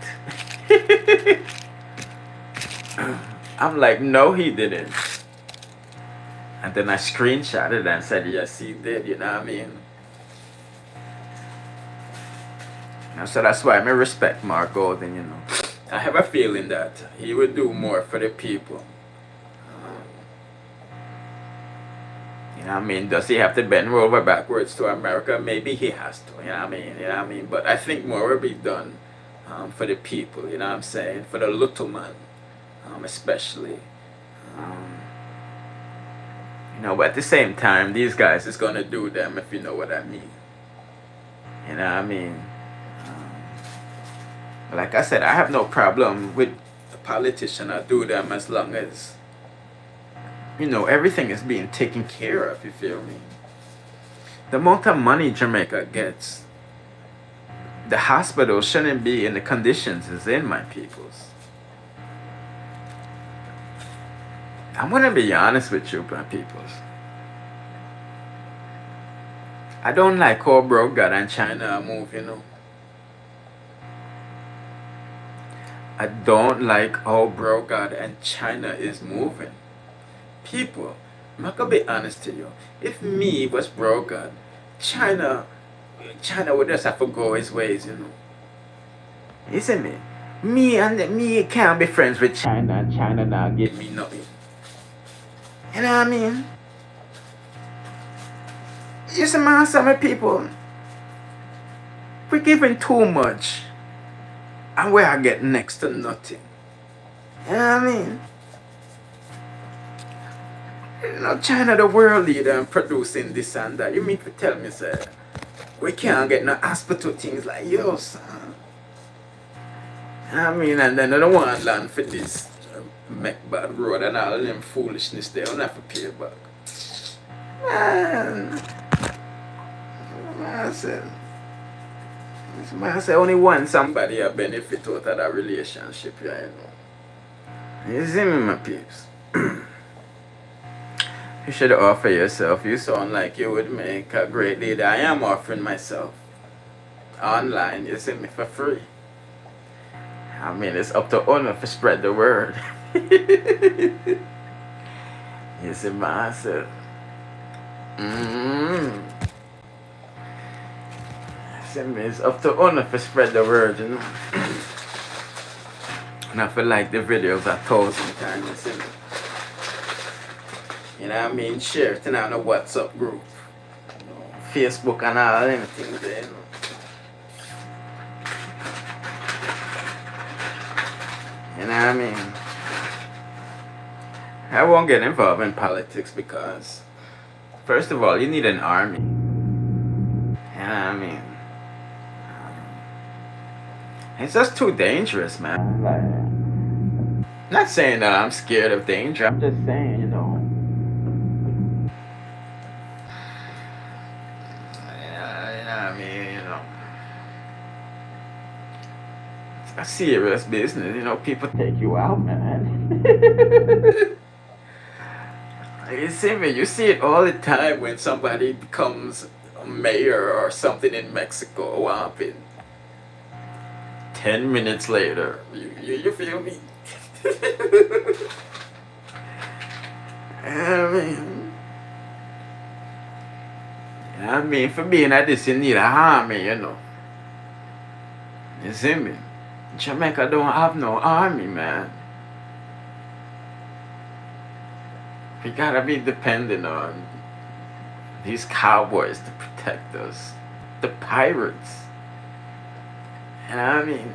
I'm like, no, he didn't. And then I screenshotted it and said, yes, he did, you know what I mean? So that's why I respect Mark Golden, I have a feeling that he would do more for the people. You know what I mean? Does he have to bend over backwards to America? Maybe he has to, you know what I mean? But I think more will be done for the people, you know what I'm saying? For the little man, especially. But at the same time, these guys is going to do them, if you know what I mean. You know what I mean? But like I said, I have no problem with a politician. I do them as long as You know, everything is being taken care of, you feel me? The amount of money Jamaica gets, the hospital shouldn't be in the conditions it's in, my peoples. I'm gonna be honest with you, my peoples. I don't like how broke God and China move, you know. I don't like how broke God and China is moving. People, I'm not gonna be honest to you. If me was broke God, China would just have to go his ways, you know. You see me? Me can't be friends with China and China now give me nothing. You know what I mean? You see, man, some people, we're giving too much, and we are getting next to nothing. You know what I mean? You know, China the world leader in producing this and that. You mean to tell me, sir, we can't get no hospital things like yours, son? You know what I mean? And then they don't want land for this make bad road and all them foolishness they don't have to pay back. Man, I say only one somebody a benefit out of that relationship, you know. You see me, my peeps? You should offer yourself. You sound like you would make a great leader. I am offering myself online, you see me, for free. I mean, it's up to honor to spread the word. You see myself. It's up to honor to spread the word, you know. And I feel like the videos 1,000 times, you see me. You know what I mean? Share it in a WhatsApp group, you know, Facebook and all them things there, you know. You know what I mean? I won't get involved in politics because, first of all, you need an army. You know what I mean? It's just too dangerous, man. Like, not saying that I'm scared of danger. I'm just saying, you know. You know what I mean? You know. It's a serious business. You know, people take you out, man. You see me? You see it all the time when somebody becomes a mayor or something in Mexico. What happened? 10 minutes later, you feel me? I mean, for being at this, you need an army, you know. You see me? Jamaica don't have no army, man. We gotta be dependent on these cowboys to protect us. The pirates. You know what I mean?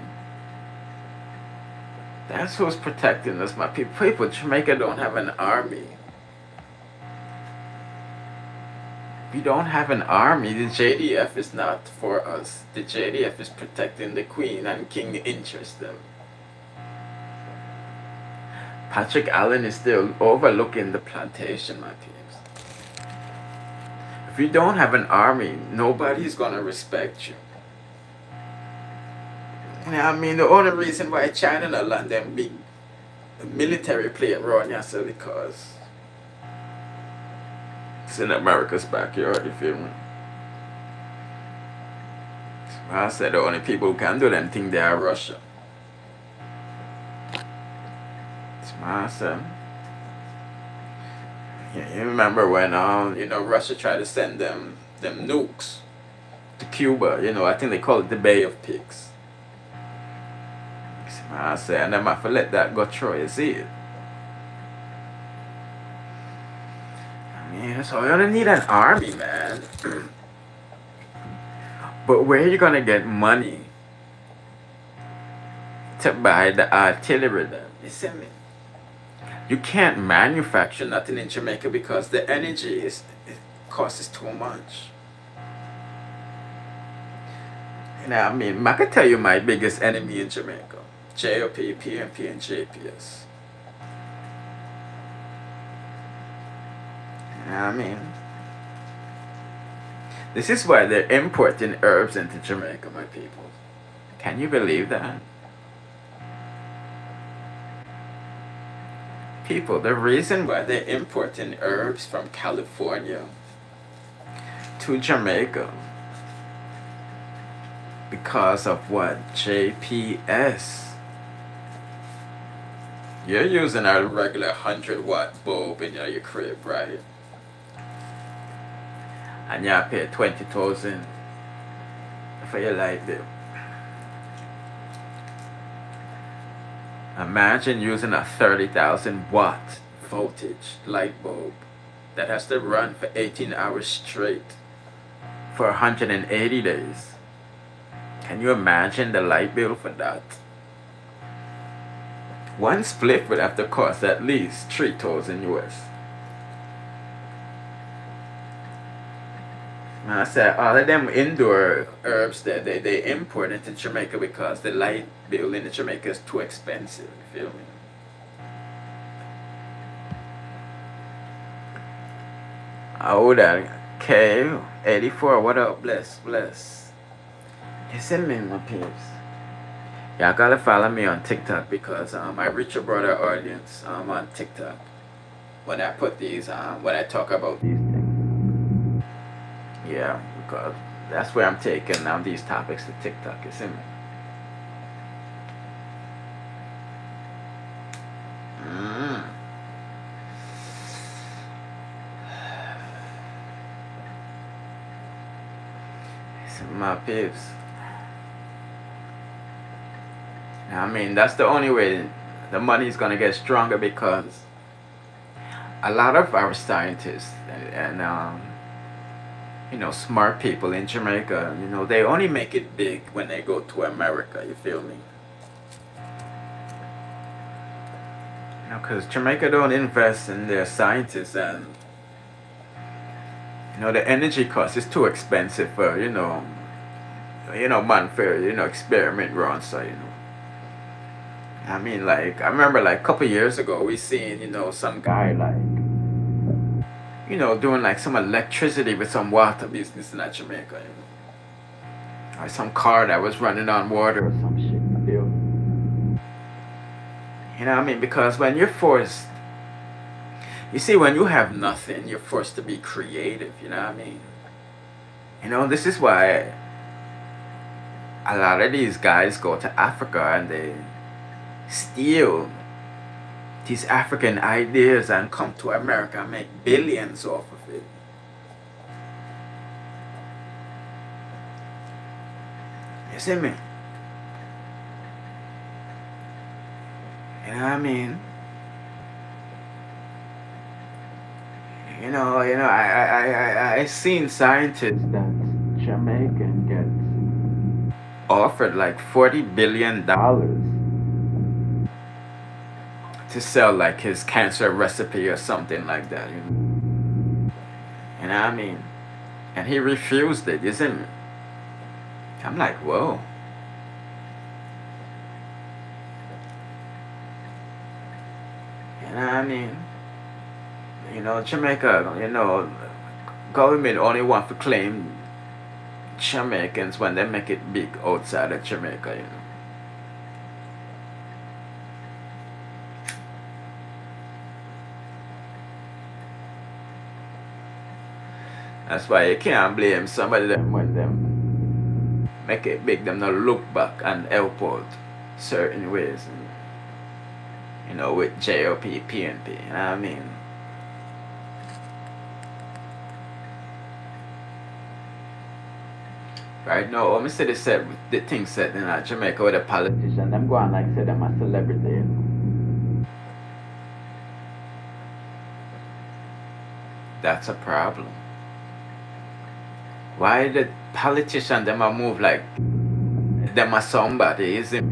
That's who's protecting us, my people. People, Jamaica don't have an army. We don't have an army. The JDF is not for us. The JDF is protecting the Queen and King interest them. Patrick Allen is still overlooking the plantation, my peeps. If you don't have an army, nobody's gonna respect you. You know what I mean? The only reason why China not land them big military plane around here is because it's in America's backyard, you feel me? So I said the only people who can do them things they are Russia. It's my son. Yeah, you remember when you know, Russia tried to send them nukes to Cuba, you know, I think they call it the Bay of Pigs. I say, and then I have to let that go through, you see it? I mean, so you don't need an army, man. But where are you gonna get money to buy the artillery then? You see me? You can't manufacture nothing in Jamaica because the energy costs too much. You know what I mean? I can tell you my biggest enemy in Jamaica. JOP, PNP, and JPS. You know what I mean? This is why they're importing herbs into Jamaica, my people. Can you believe that? People, the reason why they're importing herbs from California to Jamaica, because of what? JPS. You're using a regular 100-watt bulb in your crib, right? And you pay 20,000 for your light bill. Imagine using a 30,000 watt voltage light bulb that has to run for 18 hours straight for 180 days. Can you imagine the light bill for that? One split would have to cost at least 3,000 US. And I said all of them indoor herbs that they import into Jamaica because the light bill in Jamaica is too expensive. You feel me? Oh, that K84. What up? Bless. Listen, me, my peeps. Y'all gotta follow me on TikTok because I reach a broader audience on TikTok when I put these when I talk about these things. Yeah, because that's where I'm taking these topics to TikTok. You see me? My peeps. I mean, that's the only way the money is gonna get stronger because a lot of our scientists and smart people in Jamaica, they only make it big when they go to America. You feel me? Because Jamaica don't invest in their scientists, and the energy cost is too expensive for man for experiment ground. So I mean, like, I remember like a couple years ago we seen some guy like doing like some electricity with some water business in that Jamaica, or some car that was running on water or some shit. You know what I mean? Because when you're forced, you see, when you have nothing, you're forced to be creative. You know what I mean? This is why a lot of these guys go to Africa and they steal these African ideas and come to America and make billions off of it. You see me? You know what I mean? I seen scientists that Jamaican get offered like $40 billion to sell like his cancer recipe or something like that. You know what I mean? And he refused it, you see me? I'm like, whoa. You know what I mean? Jamaica, government only want to claim Jamaicans when they make it big outside of Jamaica, That's why you can't blame somebody them when them make it big, them not look back and help out certain ways, with JOP, PNP, you know what I mean? Right now, when I say the thing said in Jamaica with a politician, them go on like say them a celebrity. That's a problem. Why the politician them a move like them a somebody, is it?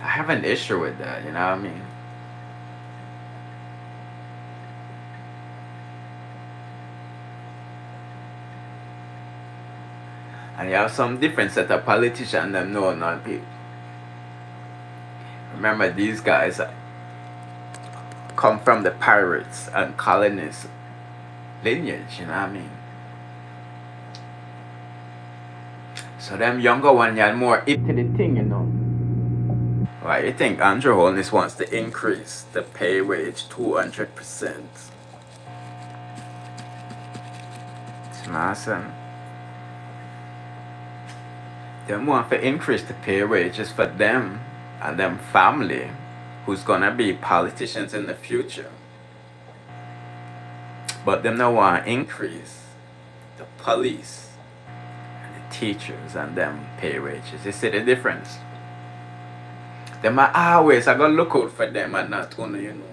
I have an issue with that, you know what I mean? And you have some different set of politicians them know non people. Remember these guys come from the pirates and colonists lineage, you know what I mean? So them younger one, you more hip to the thing, you know. Why you think Andrew Holness wants to increase the pay wage 200%? It's awesome. Them want to increase the pay wages for them and them family who's gonna be politicians in the future. But them don't want to increase the police and the teachers and them pay wages. You see the difference? Them are always, I gotta look out for them and not only, you know.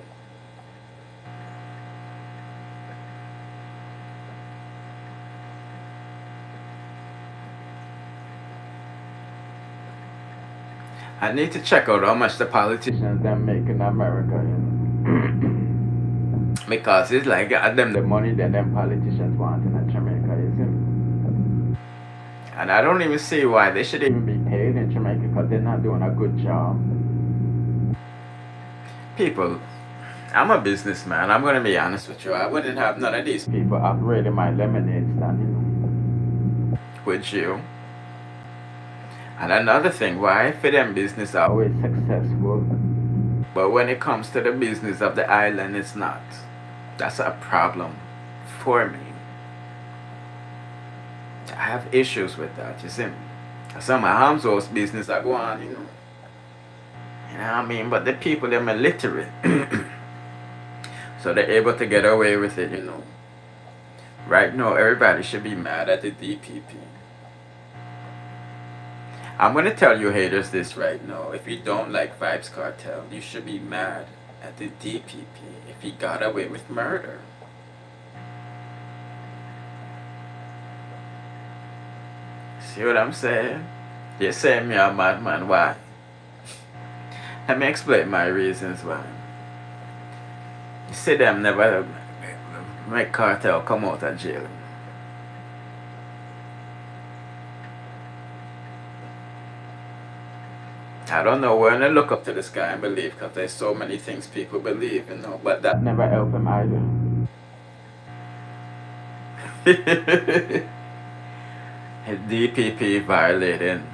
I need to check out how much the politicians them make in America, you know. Because it's like them the money that them politicians want in Jamaica, you see. And I don't even see why they should even be paid in Jamaica because they're not doing a good job. People, I'm a businessman. I'm gonna be honest with you. I wouldn't have none of these people operating my lemonade stand, you know, with you. And another thing, why for them business are always successful, but when it comes to the business of the island, it's not. That's a problem for me. I have issues with that, you see. Some of Ham's house business I go on, you know. You know what I mean? But the people, they're illiterate. So they're able to get away with it, you know. Right now, everybody should be mad at the DPP. I'm gonna tell you haters this right now. If you don't like Vybz Kartel, you should be mad at the DPP if he got away with murder. See what I'm saying? You say me a madman, why? Let me explain my reasons why. You see them never make Kartel come out of jail. I don't know when they look up to the sky and believe because there's so many things people believe, you know, but that never helped him either. His DPP violating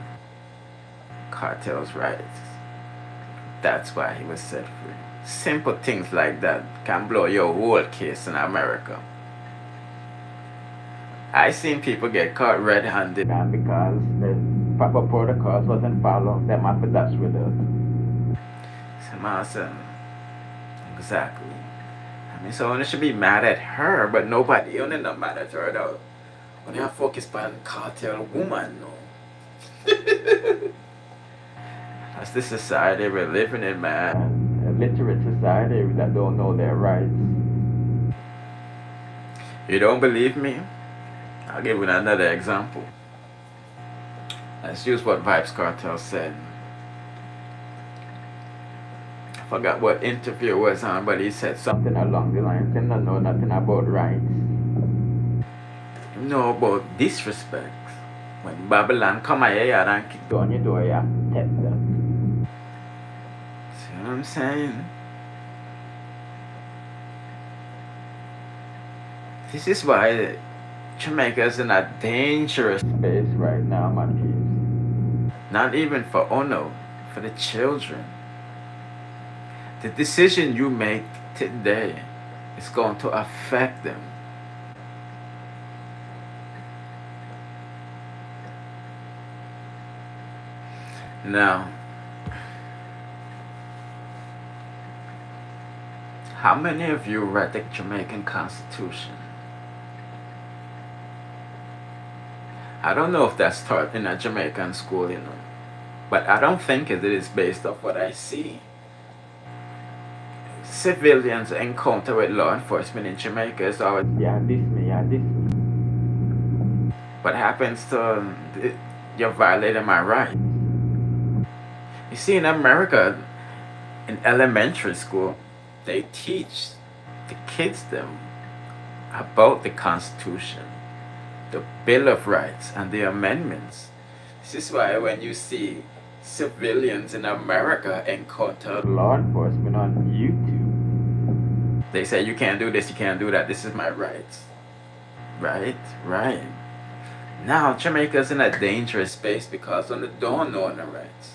Kartel's rights. That's why he was set free. Simple things like that can blow your whole case in America. I seen people get caught red-handed and because the proper protocols wasn't followed, them have to dash with it. So awesome. Exactly. I mean, so only should be mad at her, but nobody only not mad at her though. When you focus on Kartel woman, no. That's the society we're living in, man. A literate society that don't know their rights. You don't believe me? I'll give you another example. Let's use what Vybz Kartel said. I forgot what interview it was on, but he said something along the lines, he don't know nothing about rights. You know about disrespect. When Babylon come here and kick down your door, you have to tap them. See what I'm saying? This is why Jamaica's in a dangerous space right now, my peeps. Not even for Ono, for the children. The decision you make today is going to affect them. Now, how many of you read the Jamaican Constitution? I don't know if that's taught in a Jamaican school, you know, but I don't think it is based off what I see. Civilians encounter with law enforcement in Jamaica is always, yeah, this me, yeah, this me. What happens to you're violating my rights? You see, in America, in elementary school, they teach the kids them about the Constitution, the Bill of Rights, and the amendments. This is why when you see civilians in America encounter law enforcement on YouTube, They say you can't do this, you can't do that. This is my rights. Right? Right. Now Jamaica's in a dangerous space because they don't know the rights.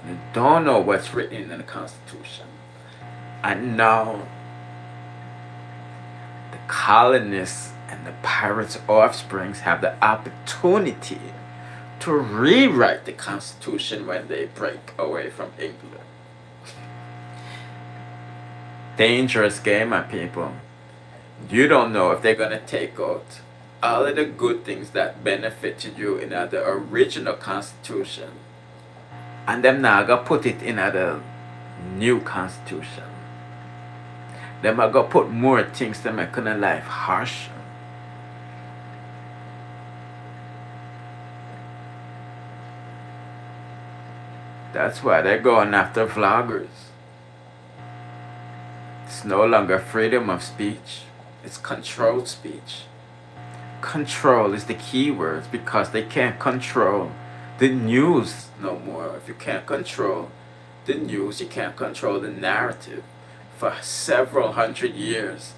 They don't know what's written in the Constitution. And now the colonists and the pirates' offsprings have the opportunity to rewrite the Constitution when they break away from England. Dangerous game, my people. You don't know if they're gonna take out all of the good things that benefited you in the original Constitution, and them now gonna put it in the new Constitution. Them are gonna put more things to make your life harsher. That's why they're going after vloggers. It's no longer freedom of speech. It's controlled speech. Control is the key word because they can't control the news no more. If you can't control the news, you can't control the narrative. For several hundred years,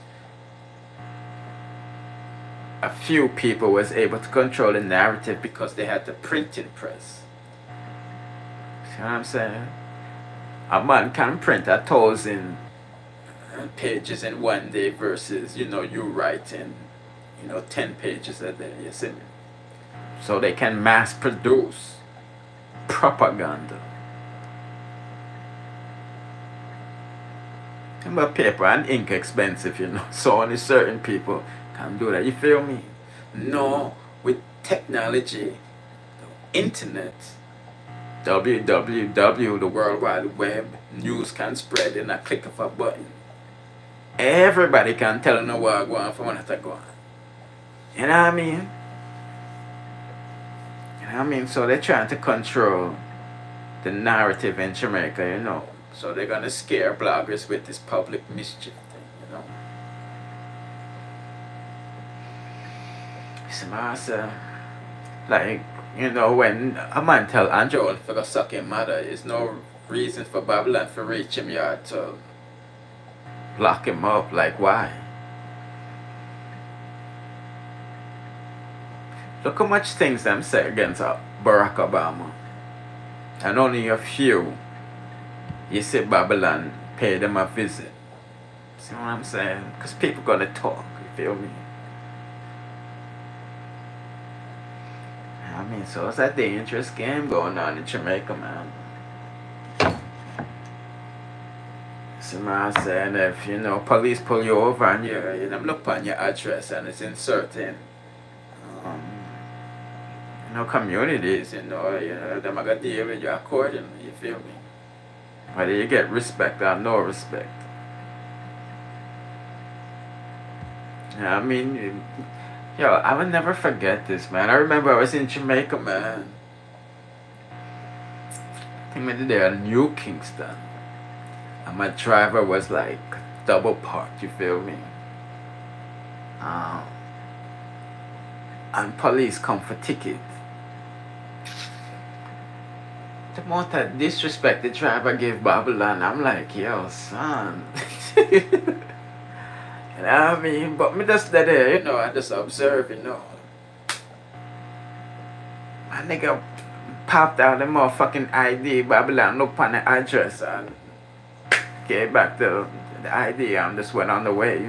a few people was able to control the narrative because they had the printing press. See what I'm saying? A man can print 1,000 pages in one day versus, you writing, 10 pages a day, you see me? So they can mass produce propaganda. But paper and ink expensive, so only certain people can do that, you feel me? No, with technology, the internet, www, the World Wide Web, news can spread in a click of a button. Everybody can tell them what go on from when it's going. You know what I mean? So they're trying to control the narrative in Jamaica, So they're gonna scare bloggers with this public mischief thing, So master, like, when a man tell Andrew to go suck him mother, is no reason for Babylon to reach him yard to lock him up. Like, why? Look how much things them say against Barack Obama. And only a few, you see Babylon pay them a visit. See what I'm saying? Because people gonna talk, you feel me? So it's a dangerous game going on in Jamaica, man. See what I'm saying? If, police pull you over and you look on your address and it's in certain, communities, them are gonna deal with you accordingly, you feel me? Whether you get respect or no respect. I will never forget this, man. I remember I was in Jamaica, man. I think we did there in New Kingston. And my driver was like double parked, you feel me? And police come for ticket. The amount of disrespect the driver gave Babylon, I'm like, yo, son. You know what I mean? But me just there, I just observe, My nigga popped out the motherfucking ID, Babylon looked on the address and gave back the ID and just went on the way,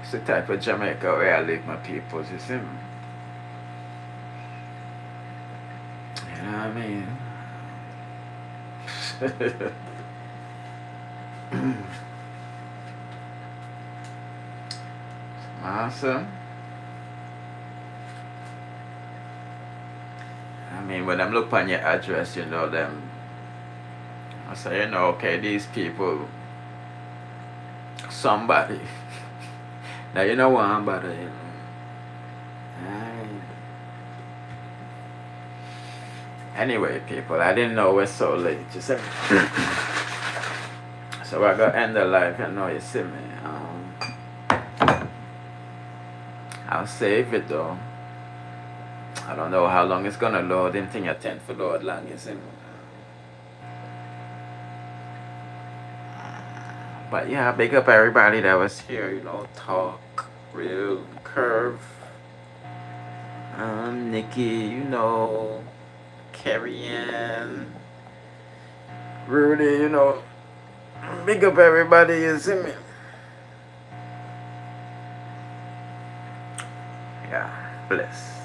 It's the type of Jamaica where I live, my people, you see me? You know what I mean? Awesome. When I'm looking on your address, them. I say, okay, these people, somebody. Now you know what I'm about to, Anyway, people, I didn't know it was so late. You see me? So I gotta end the live, you see me. I'll save it though. I don't know how long it's gonna load. Didn't think I tend for load long, you see me. But yeah, big up everybody that was here, you know, Talk, Real, Curve, Nikki, you know, Carrie Ann, Rudy, you know, big up everybody, you see me? Yeah, bless.